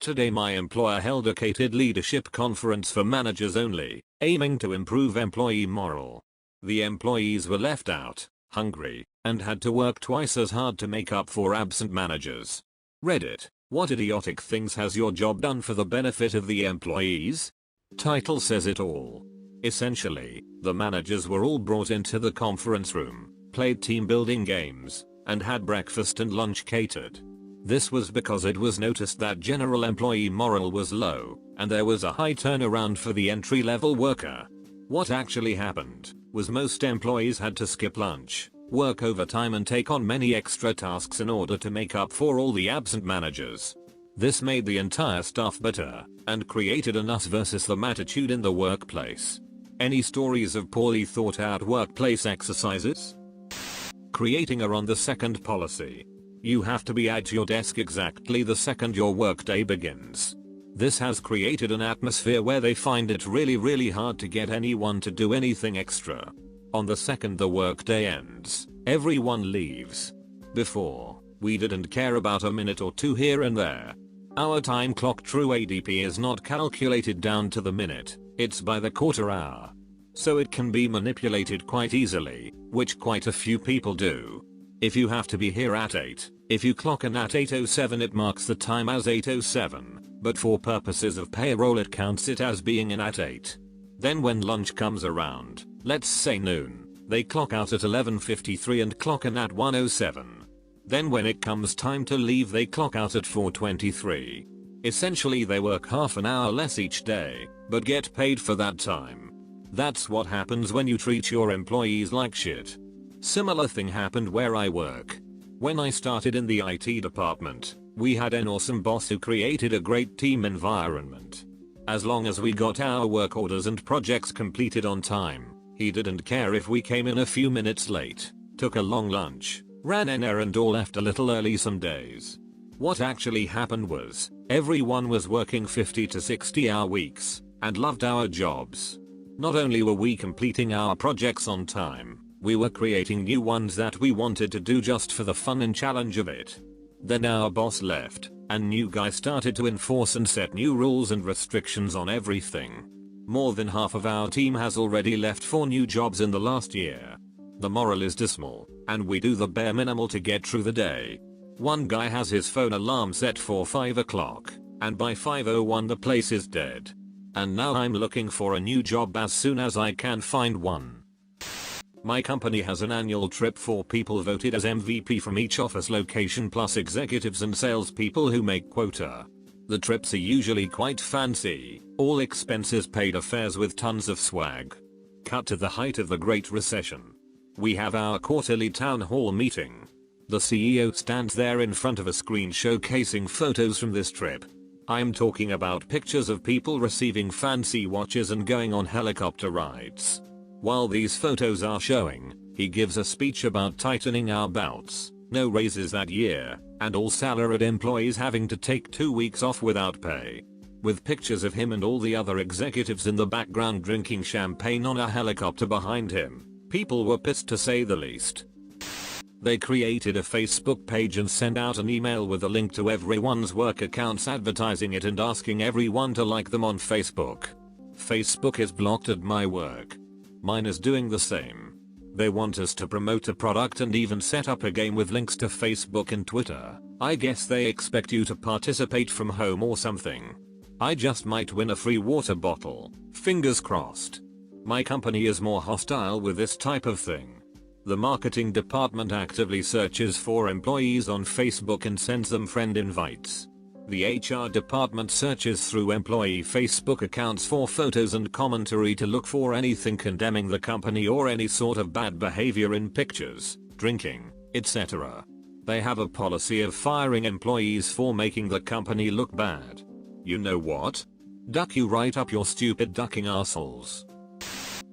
Today my employer held a catered leadership conference for managers only, aiming to improve employee morale. The employees were left out, hungry, and had to work twice as hard to make up for absent managers. Reddit, what idiotic things has your job done for the benefit of the employees? Title says it all. Essentially, the managers were all brought into the conference room, played team building games, and had breakfast and lunch catered. This was because it was noticed that general employee morale was low, and there was a high turnaround for the entry-level worker. What actually happened was most employees had to skip lunch, work overtime and take on many extra tasks in order to make up for all the absent managers. This made the entire staff bitter, and created an us versus them attitude in the workplace. Any stories of poorly thought out workplace exercises? Creating a on the second policy. You have to be at your desk exactly the second your workday begins. This has created an atmosphere where they find it really hard to get anyone to do anything extra. On the second the workday ends, everyone leaves. Before, we didn't care about a minute or two here and there. Our time clock true ADP is not calculated down to the minute, it's by the quarter hour. So it can be manipulated quite easily, which quite a few people do. If you have to be here at 8, if you clock in at 8:07 it marks the time as 8:07, but for purposes of payroll it counts it as being in at 8. Then when lunch comes around, let's say noon, they clock out at 11:53 and clock in at 1:07. Then when it comes time to leave they clock out at 4:23. Essentially they work half an hour less each day, but get paid for that time. That's what happens when you treat your employees like shit. Similar thing happened where I work. When I started in the IT department, we had an awesome boss who created a great team environment. As long as we got our work orders and projects completed on time, he didn't care if we came in a few minutes late, took a long lunch, ran an errand or left a little early some days. What actually happened was, everyone was working 50 to 60 hour weeks, and loved our jobs. Not only were we completing our projects on time, we were creating new ones that we wanted to do just for the fun and challenge of it. Then our boss left, and new guys started to enforce and set new rules and restrictions on everything. More than half of our team has already left for new jobs in the last year. The morale is dismal, and we do the bare minimal to get through the day. One guy has his phone alarm set for 5 o'clock, and by 5:01 the place is dead. And now I'm looking for a new job as soon as I can find one. My company has an annual trip for people voted as MVP from each office location plus executives and salespeople who make quota. The trips are usually quite fancy, all expenses paid affairs with tons of swag. Cut to the height of the Great Recession. We have our quarterly town hall meeting. The CEO stands there in front of a screen showcasing photos from this trip. I'm talking about pictures of people receiving fancy watches and going on helicopter rides. While these photos are showing, he gives a speech about tightening our belts, no raises that year, and all salaried employees having to take 2 weeks off without pay. With pictures of him and all the other executives in the background drinking champagne on a helicopter behind him, people were pissed to say the least. They created a Facebook page and sent out an email with a link to everyone's work accounts advertising it and asking everyone to like them on Facebook. Facebook is blocked at my work. Mine is doing the same. They want us to promote a product and even set up a game with links to Facebook and Twitter. I guess they expect you to participate from home or something. I just might win a free water bottle, fingers crossed. My company is more hostile with this type of thing. The marketing department actively searches for employees on Facebook and sends them friend invites. The HR department searches through employee Facebook accounts for photos and commentary to look for anything condemning the company or any sort of bad behavior in pictures, drinking, etc. They have a policy of firing employees for making the company look bad. You know what? Duck you right up your stupid ducking assholes.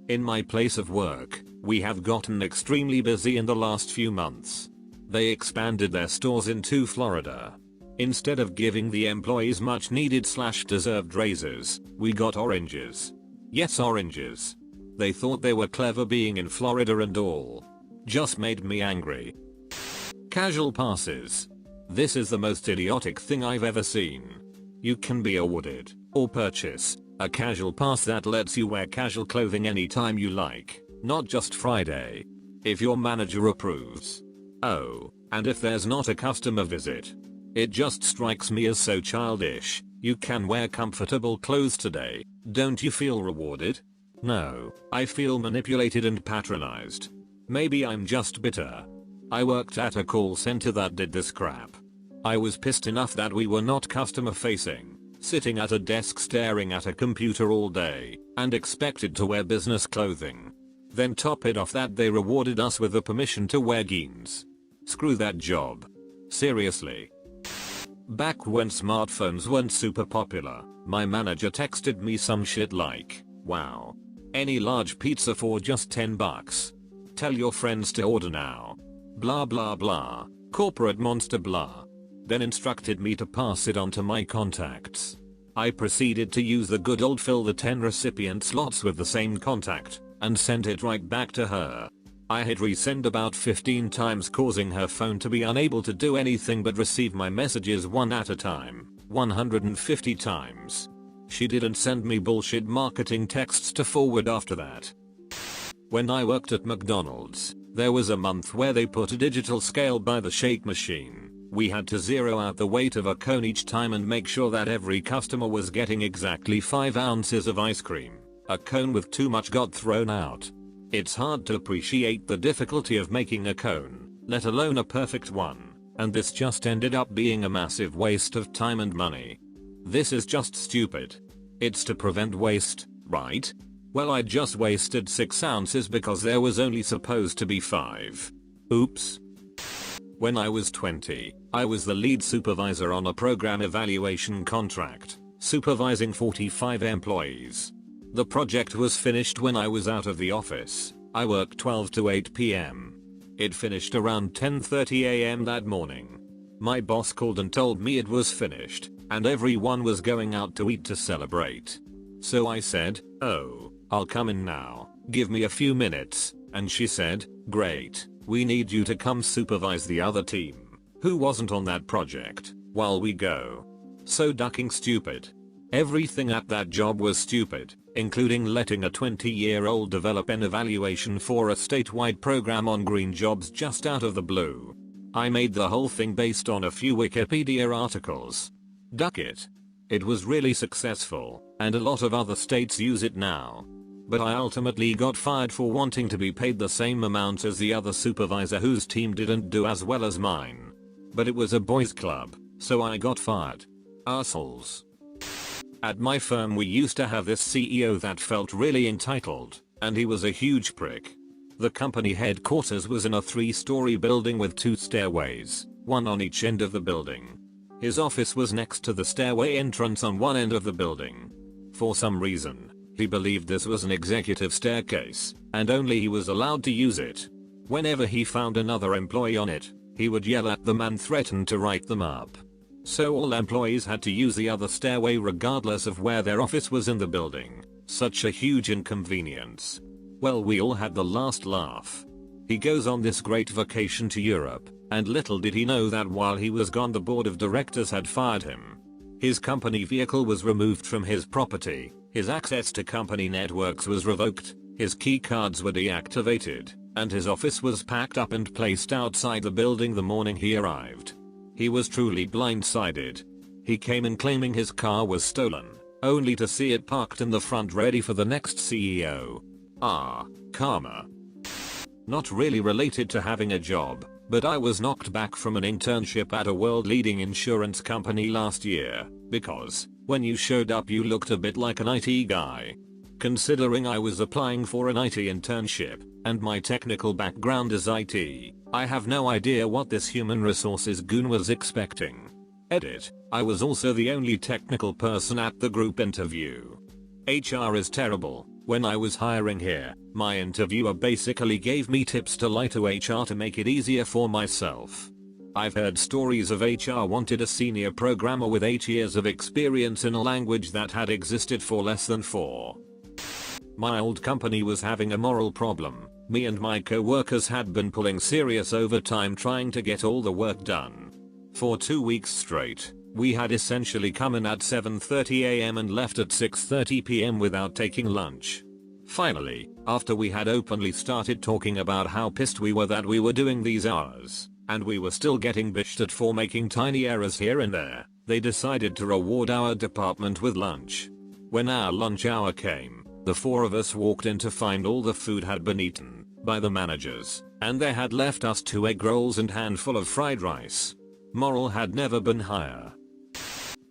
In my place of work, we have gotten extremely busy in the last few months. They expanded their stores into Florida. Instead of giving the employees much needed / deserved raises, we got oranges. Yes, oranges. They thought they were clever being in Florida and all. Just made me angry. Casual passes. This is the most idiotic thing I've ever seen. You can be awarded, or purchase, a casual pass that lets you wear casual clothing anytime you like, not just Friday. If your manager approves. Oh, and if there's not a customer visit. It just strikes me as so childish. You can wear comfortable clothes today. Don't you feel rewarded? No, I feel manipulated and patronized. Maybe I'm just bitter. I worked at a call center that did this crap. I was pissed enough that we were not customer facing, sitting at a desk staring at a computer all day, and expected to wear business clothing. Then top it off that they rewarded us with the permission to wear jeans. Screw that job. Seriously. Back when smartphones weren't super popular, my manager texted me some shit like, "Wow. Any large pizza for just $10. Tell your friends to order now. Blah blah blah. Corporate monster blah." Then instructed me to pass it on to my contacts. I proceeded to use the good old fill the 10 recipient slots with the same contact, and sent it right back to her. I hit resend about 15 times, causing her phone to be unable to do anything but receive my messages one at a time, 150 times. She didn't send me bullshit marketing texts to forward after that. When I worked at McDonald's, there was a month where they put a digital scale by the shake machine. We had to zero out the weight of a cone each time and make sure that every customer was getting exactly 5 ounces of ice cream. A cone with too much got thrown out. It's hard to appreciate the difficulty of making a cone, let alone a perfect one, and this just ended up being a massive waste of time and money. This is just stupid. It's to prevent waste, right? Well, I just wasted 6 ounces because there was only supposed to be 5. Oops. When I was 20, I was the lead supervisor on a program evaluation contract, supervising 45 employees. The project was finished when I was out of the office. I worked 12 to 8 p.m. It finished around 10:30 a.m. that morning. My boss called and told me it was finished, and everyone was going out to eat to celebrate. So I said, "Oh, I'll come in now, give me a few minutes," and she said, "Great, we need you to come supervise the other team, who wasn't on that project, while we go." So ducking stupid. Everything at that job was stupid, including letting a 20-year-old develop an evaluation for a statewide program on green jobs just out of the blue. I made the whole thing based on a few Wikipedia articles. Duck it. It was really successful, and a lot of other states use it now. But I ultimately got fired for wanting to be paid the same amount as the other supervisor whose team didn't do as well as mine. But it was a boys club, so I got fired. Assholes. At my firm we used to have this CEO that felt really entitled, and he was a huge prick. The company headquarters was in a 3-story building with 2 stairways, one on each end of the building. His office was next to the stairway entrance on one end of the building. For some reason, he believed this was an executive staircase, and only he was allowed to use it. Whenever he found another employee on it, he would yell at them and threaten to write them up. So all employees had to use the other stairway regardless of where their office was in the building. Such a huge inconvenience. Well, we all had the last laugh. He goes on this great vacation to Europe, and little did he know that while he was gone the board of directors had fired him. His company vehicle was removed from his property, his access to company networks was revoked, his key cards were deactivated, and his office was packed up and placed outside the building the morning he arrived. He was truly blindsided. He came in claiming his car was stolen, only to see it parked in the front ready for the next CEO. Ah, karma. Not really related to having a job, but I was knocked back from an internship at a world-leading insurance company last year, because, when you showed up you looked a bit like an IT guy. Considering I was applying for an IT internship, and my technical background is IT, I have no idea what this human resources goon was expecting. Edit, I was also the only technical person at the group interview. HR is terrible. When I was hiring here, my interviewer basically gave me tips to lie to HR to make it easier for myself. I've heard stories of HR wanted a senior programmer with 8 years of experience in a language that had existed for less than 4. My old company was having a moral problem. Me and my co-workers had been pulling serious overtime trying to get all the work done. For 2 weeks straight, We had essentially come in at 7:30 am and left at 6:30 pm without taking lunch. Finally, after we had openly started talking about how pissed we were that we were doing these hours, and we were still getting bitched at for making tiny errors here and there, they decided to reward our department with lunch. When our lunch hour came, the four of us walked in to find all the food had been eaten by the managers, and they had left us 2 egg rolls and handful of fried rice. Moral had never been higher.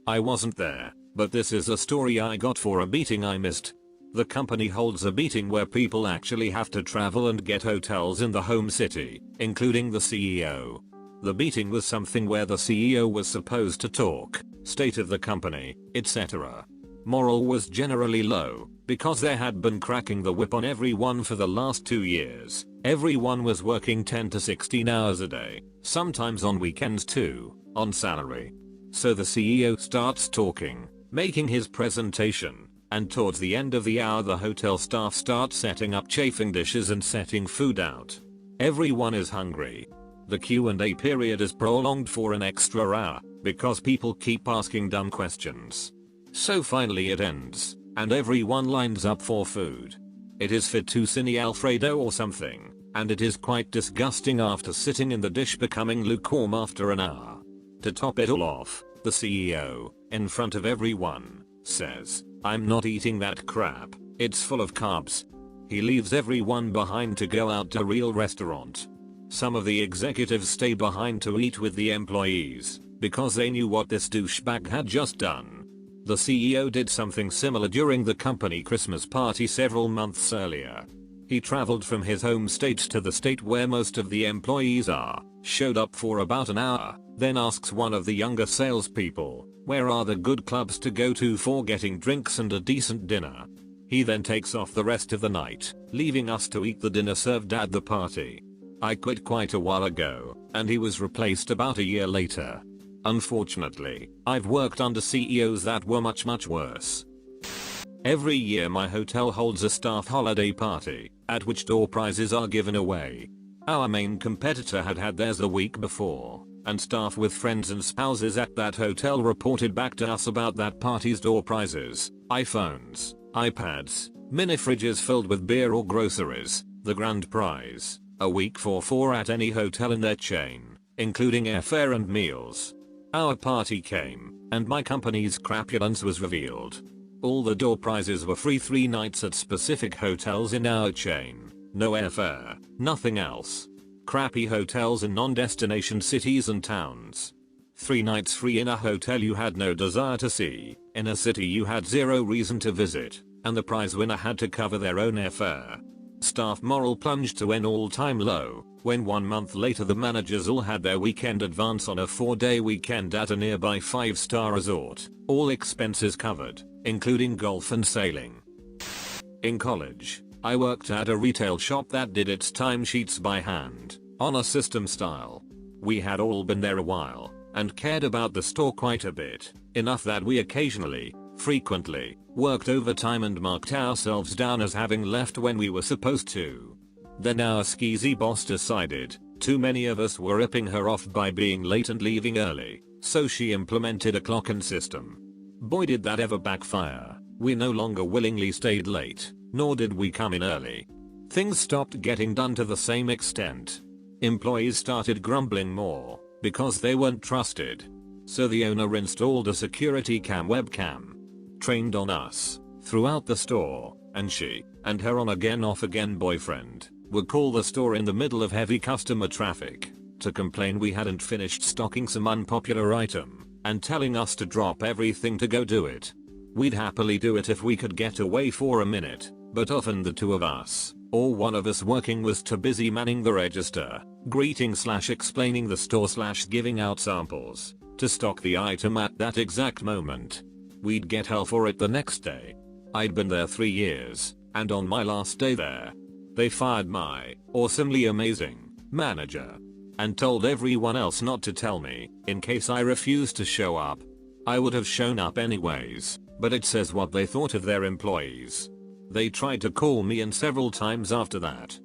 I wasn't there, but this is a story I got for a meeting I missed. The company holds a meeting where people actually have to travel and get hotels in the home city, including the CEO. The meeting was something where the CEO was supposed to talk, state of the company, etc. Moral was generally low, because they had been cracking the whip on everyone for the last 2 years. Everyone was working 10 to 16 hours a day, sometimes on weekends too, on salary. So the CEO starts talking, making his presentation, and towards the end of the hour the hotel staff start setting up chafing dishes and setting food out. Everyone is hungry. The Q&A period is prolonged for an extra hour, because people keep asking dumb questions. So finally it ends, and everyone lines up for food. It is fettuccine alfredo or something, and it is quite disgusting after sitting in the dish becoming lukewarm after an hour. To top it all off, the CEO, in front of everyone, says, "I'm not eating that crap, it's full of carbs." He leaves everyone behind to go out to a real restaurant. Some of the executives stay behind to eat with the employees, because they knew what this douchebag had just done. The CEO did something similar during the company Christmas party several months earlier. He traveled from his home state to the state where most of the employees are, showed up for about an hour, then asks one of the younger salespeople, "Where are the good clubs to go to for getting drinks and a decent dinner?" He then takes off the rest of the night, leaving us to eat the dinner served at the party. I quit quite a while ago, and he was replaced about a year later. Unfortunately, I've worked under CEOs that were much worse. Every year my hotel holds a staff holiday party, at which door prizes are given away. Our main competitor had theirs the week before, and staff with friends and spouses at that hotel reported back to us about that party's door prizes: iPhones, iPads, mini fridges filled with beer or groceries. The grand prize, a week for 4 at any hotel in their chain, including airfare and meals. Our party came, and my company's crapulence was revealed. All the door prizes were free 3 nights at specific hotels in our chain. No airfare, nothing else. Crappy hotels in non-destination cities and towns. 3 nights free in a hotel you had no desire to see, in a city you had zero reason to visit, and the prize winner had to cover their own airfare. Staff morale plunged to an all-time low, when 1 month later the managers all had their weekend advance on a 4-day weekend at a nearby 5-star resort, all expenses covered, including golf and sailing. In college, I worked at a retail shop that did its timesheets by hand, on a system style. We had all been there a while, and cared about the store quite a bit, enough that we occasionally, frequently, worked overtime and marked ourselves down as having left when we were supposed to. Then our skeezy boss decided, too many of us were ripping her off by being late and leaving early, so she implemented a clock-in system. Boy did that ever backfire. We no longer willingly stayed late, nor did we come in early. Things stopped getting done to the same extent. Employees started grumbling more, because they weren't trusted. So the owner installed a security webcam, trained on us, throughout the store, and she, and her on-again off-again boyfriend, would call the store in the middle of heavy customer traffic, to complain we hadn't finished stocking some unpopular item, and telling us to drop everything to go do it. We'd happily do it if we could get away for a minute, but often the 2 of us, or one of us working was too busy manning the register, greeting/explaining the store/giving out samples, to stock the item at that exact moment. We'd get hell for it the next day. I'd been there 3 years, and on my last day there, they fired my awesomely amazing manager and told everyone else not to tell me in case I refused to show up. I would have shown up anyways, but it says what they thought of their employees. They tried to call me in several times after that,